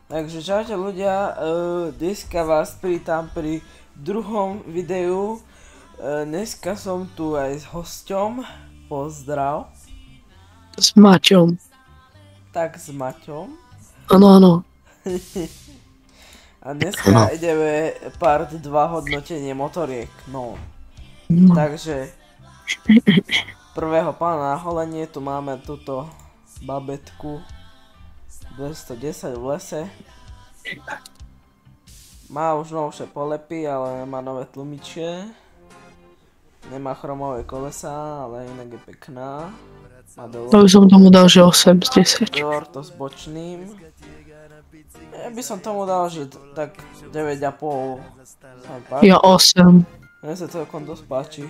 Takže čaute ľudia, dneska vás privítam pri druhom videu. Dneska som tu aj s hosťom, pozdrav. S Maťom. Tak s Maťom. Áno. A dneska ideme part 2 hodnotenie motoriek, no. Takže prvého pána na holenie, tu máme túto babetku 210 v lese. Má už novšie polepy, ale nemá nové tlumiče. Nemá chromové kolesá, ale inak je pekná. Má To by som tomu dal, že 8 z 10. to s bočným. Ja by som tomu dal, že tak 9,5. Ja 8. Mne sa celkom dosť páči.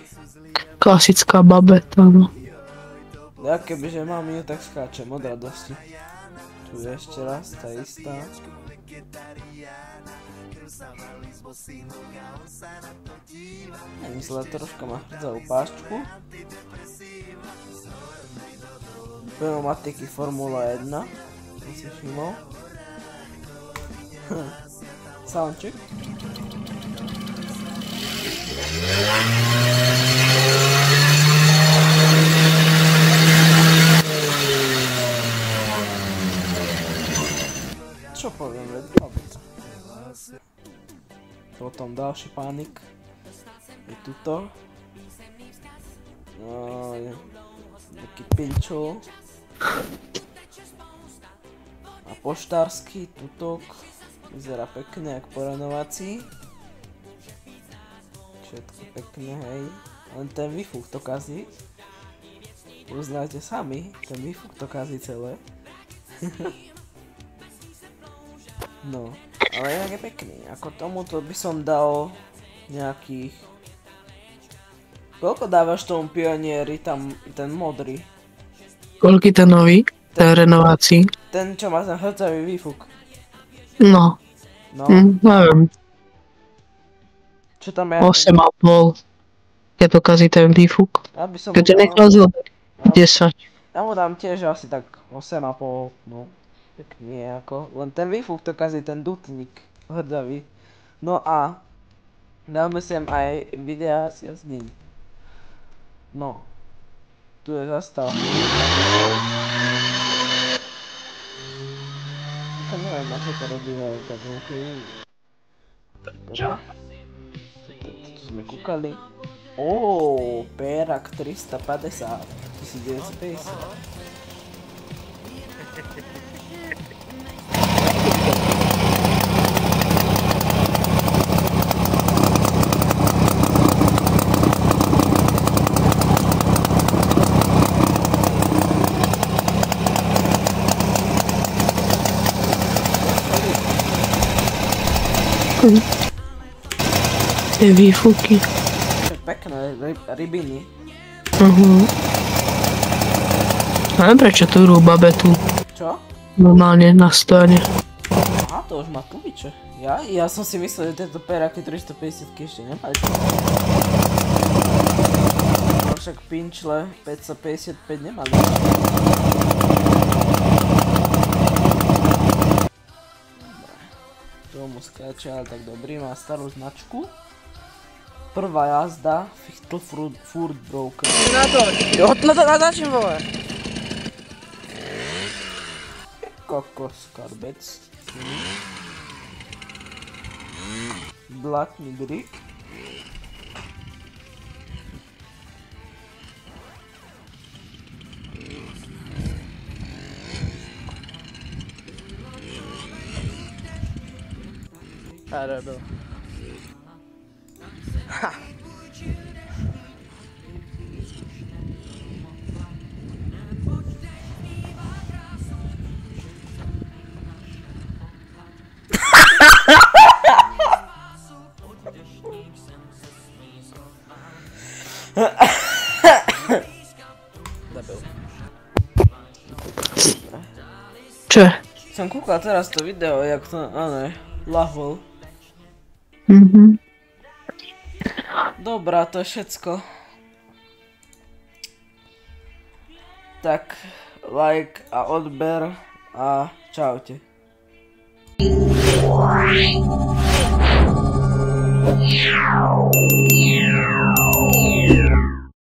Klasická babeta, no. Ja kebyže mám ju, tak skáčem od radosti. Tu je ešte raz, tá istá. Ani zle, troška má hrdzavú páščku. Pneumatiky Formula 1. To si všimol. Soundcheck. Čo poviem, veď babeta. Potom ďalší pánik. Je tuto. No, je taký pinčo. A poštársky tutok. Vyzerá pekne, jak po renovácii. Všetko pekne, hej. Len ten výfuk to kazí. Uznáte sami, ten výfuk to kazí celé. No, ale inak je pekný, ako tomuto by som dal nejakých... Koľko dávaš tomu Pionieri, tam ten modrý? Koľký ten nový? Ten renovácií? Ten, čo má ten hrdzavý výfuk. No. No, Neviem. čo tam je? 8,5. Keď to kazí ten výfuk. Ja by som Keď to mu dal... nekazil, 10. Ja mu dám tiež asi tak 8,5, no. Pekný je ako, len ten výfuk to kazí ten dutník hrdzavý. No a dáme sem aj videa s jazdím. No, tu je zastav. Ja neviem, ako to robíme, tak čo? Tu sme kúkali. Pérak 350, 1950. Tie výfuky. Pekné rybiny. Neviem prečo tu rú babetu. Čo? Normálne na strane. Aha, to už má tlumiče. Ja som si myslel, že tieto péraky 350 ešte nemali. No však pinčle 555 nemali. Tomu skáče, ale tak dobrý, má starú značku. Prvá jazda, Fichtel Furt Broker. Na to! Jo, natáčim, vole! Kokos, karbec. Blatný grip. Arado. Ha! Čo? Som kúkal teraz to video, jak to, lahol. Dobrá, to je všetko. Tak, like a odber a čaute. Wow.